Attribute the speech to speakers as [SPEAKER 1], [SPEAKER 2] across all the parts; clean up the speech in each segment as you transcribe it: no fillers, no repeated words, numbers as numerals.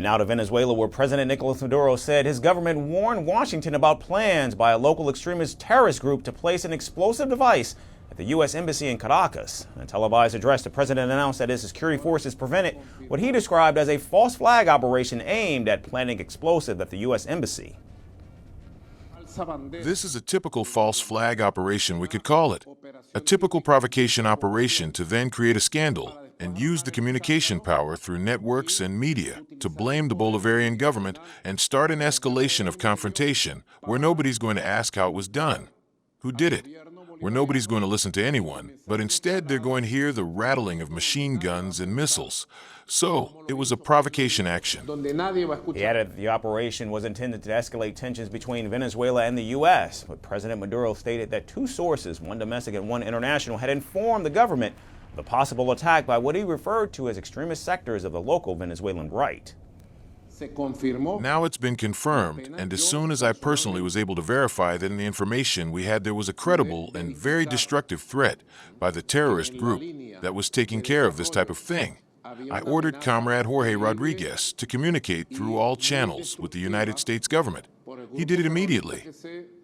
[SPEAKER 1] And now to Venezuela, where President Nicolas Maduro said his government warned Washington about plans by a local extremist terrorist group to place an explosive device at the U.S. Embassy in Caracas. In a televised address, the president announced that his security forces prevented what he described as a false flag operation aimed at planting explosives at the U.S. Embassy.
[SPEAKER 2] This is a typical false flag operation, we could call it. A typical provocation operation to then create a scandal and use the communication power through networks and media to blame the Bolivarian government and start an escalation of confrontation where nobody's going to ask how it was done, who did it, where nobody's going to listen to anyone, but instead they're going to hear the rattling of machine guns and missiles. So it was a provocation action.
[SPEAKER 1] He added that the operation was intended to escalate tensions between Venezuela and the U.S., but President Maduro stated that two sources, one domestic and one international, had informed the government of the possible attack by what he referred to as extremist sectors of the local Venezuelan right.
[SPEAKER 2] Now it's been confirmed, and as soon as I personally was able to verify that in the information we had there was a credible and very destructive threat by the terrorist group that was taking care of this type of thing, I ordered Comrade Jorge Rodriguez to communicate through all channels with the United States government. He did it immediately.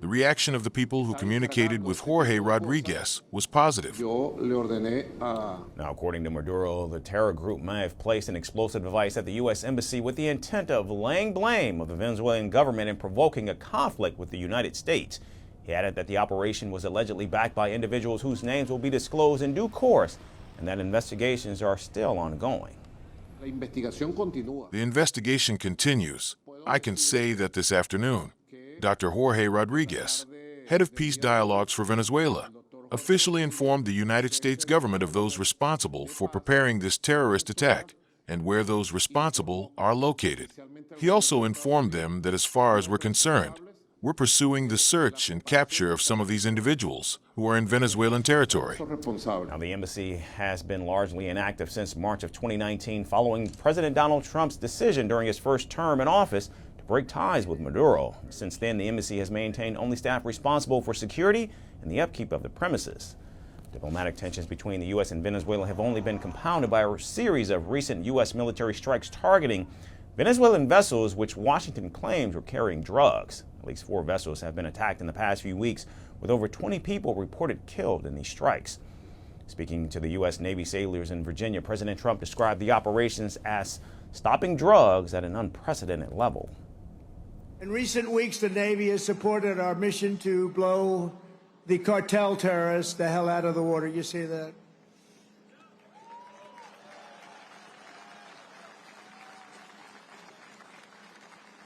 [SPEAKER 2] The reaction of the people who communicated with Jorge Rodriguez was positive.
[SPEAKER 1] Now, according to Maduro, the terror group may have placed an explosive device at the U.S. Embassy with the intent of laying blame of the Venezuelan government and provoking a conflict with the United States. He added that the operation was allegedly backed by individuals whose names will be disclosed in due course and that investigations are still ongoing.
[SPEAKER 2] The investigation continues. I can say that this afternoon, Dr. Jorge Rodriguez, head of peace dialogues for Venezuela, officially informed the United States government of those responsible for preparing this terrorist attack and where those responsible are located. He also informed them that as far as we're concerned, we're pursuing the search and capture of some of these individuals who are in Venezuelan territory.
[SPEAKER 1] Now, the embassy has been largely inactive since March of 2019 following President Donald Trump's decision during his first term in office to break ties with Maduro. Since then, the embassy has maintained only staff responsible for security and the upkeep of the premises. Diplomatic tensions between the U.S. and Venezuela have only been compounded by a series of recent U.S. military strikes targeting Venezuelan vessels which Washington claims were carrying drugs. At least 4 vessels have been attacked in the past few weeks, with over 20 people reported killed in these strikes. Speaking to the U.S. Navy sailors in Virginia, President Trump described the operations as stopping drugs at an unprecedented level.
[SPEAKER 3] In recent weeks, the Navy has supported our mission to blow the cartel terrorists the hell out of the water. You see that?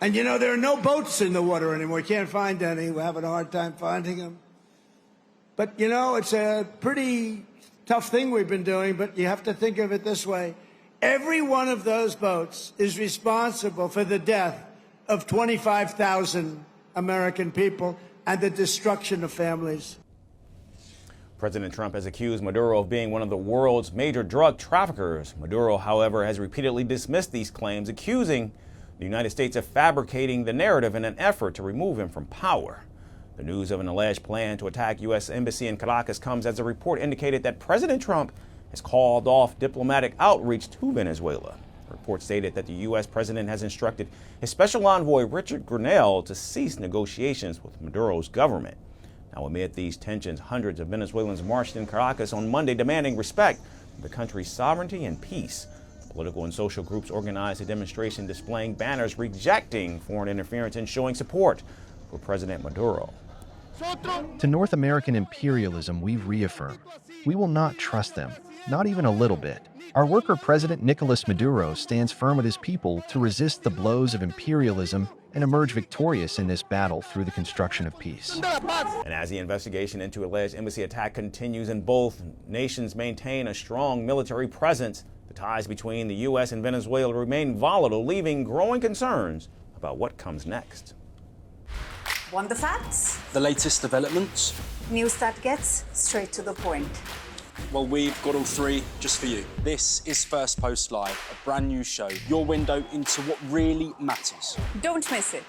[SPEAKER 3] And you know, there are no boats in the water anymore. You can't find any. We're having a hard time finding them. But you know, it's a pretty tough thing we've been doing, but you have to think of it this way. Every one of those boats is responsible for the death of 25,000 American people and the destruction of families.
[SPEAKER 1] President Trump has accused Maduro of being one of the world's major drug traffickers. Maduro, however, has repeatedly dismissed these claims, accusing the United States of fabricating the narrative in an effort to remove him from power. The news of an alleged plan to attack U.S. Embassy in Caracas comes as a report indicated that President Trump has called off diplomatic outreach to Venezuela. The report stated that the U.S. president has instructed his special envoy Richard Grenell to cease negotiations with Maduro's government. Now, amid these tensions, hundreds of Venezuelans marched in Caracas on Monday demanding respect for the country's sovereignty and peace. Political and social groups organized a demonstration displaying banners rejecting foreign interference and showing support for President Maduro.
[SPEAKER 4] To North American imperialism, we reaffirm, we will not trust them, not even a little bit. Our worker President Nicolas Maduro stands firm with his people to resist the blows of imperialism and emerge victorious in this battle through the construction of peace.
[SPEAKER 1] And as the investigation into alleged embassy attack continues and both nations maintain a strong military presence, the ties between the U.S. and Venezuela remain volatile, leaving growing concerns about what comes next.
[SPEAKER 5] Want the facts?
[SPEAKER 6] The latest developments?
[SPEAKER 5] News that gets straight to the point.
[SPEAKER 6] Well, we've got all 3 just for you. This is Firstpost Live, a brand new show, your window into what really matters.
[SPEAKER 5] Don't miss it.